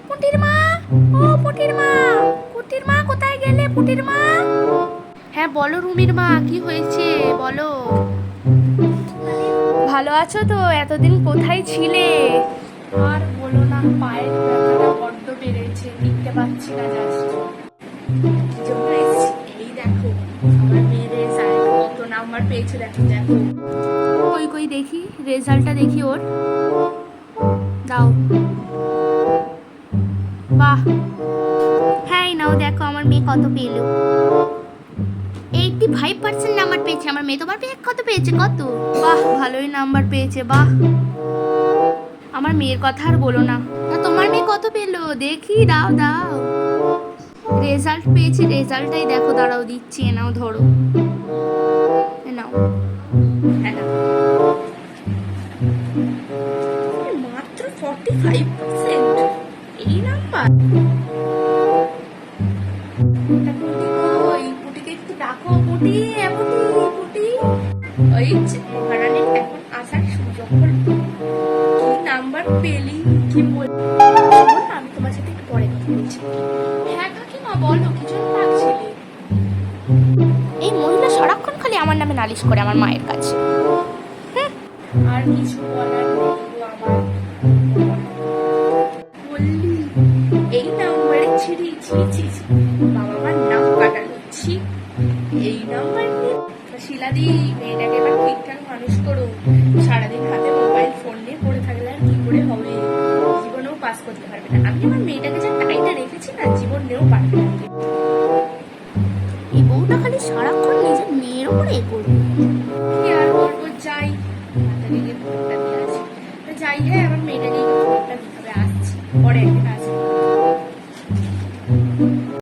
পুটির মা, ও পুটির মা, পুটির মা কোথায় গেলে পুটির মা? হ্যাঁ বলো রুমির মা, কি হয়েছে বলো। ভালো আছো তো? এতদিন কোথায় ছিলে? আর বলো না, পায়ের ব্যথাটা বড্ড বেড়েছে, টিকতে পারছি না জাস্ট। এই দেখো আমার মেয়ের রেজাল্ট, কত নাম্বার পেয়েছে দেখো দেখো। কই কই দেখি রেজাল্টটা, দেখি ওর, দাও। বাহ, হ্যাঁ নাও দেখো আমার মেয়ে কত পেলো। 85% নাম্বার পেয়েছে আমার মেয়ে। তোমার মেয়ে কত পেয়েছে? কত? বাহ, ভালোই নাম্বার পেয়েছে, বাহ। আমার মেয়ের কথা আর বলো না। তোমার মেয়ে কত পেলো দেখি, দাও দাও। রেজাল্ট পেয়েছি, রেজাল্টটাই দেখো, দাঁড়াও দিচ্ছি, এ নাও ধরো, এ নাও। মাত্র 45%, এই নাম্বার। পুটিকে একটু ডাকো, পুটি পুটি পুটি। ওই মহারানীর এখন আসার সুযোগ হলো। কি নাম্বার পেলি, কি বলবো, আমি তোমার সাথে একটু পরে কথা বলছি। হ্যাঁ কাকিমা বলো, কি জন্য ডাকছিলে? এই মহিলা সারাক্ষণ খালি আমার নামে নালিশ করে আমার মায়ের কাছে। আর কিছু বলার নেই আমার, বললি এই নাম্বারে ছিড়ি ছি, বাবা মার নাম কাটাচ্ছি এই নাম্বার নিয়ে। শিলাদি, মেয়েটাকে এবার ঠিকঠাক মানুষ করো। সারাদিন হাতে মোবাইল ফোন নিয়ে পড়ে থাকলে আর কি করে হবে, জীবনেও পাস করতে পারবে না। আমি আমার মেয়েটাকে যা টাইটা রেখেছি না, জীবনেও পারবে না। এই বউটা খালি সারাক্ষণ নিজের মেয়ের উপরে এ করবে। কি আর করবো, যাই যাই। হ্যাঁ আমার মেয়েটাকে ফোনটা দিতে হবে, আসছি পরে একদিন।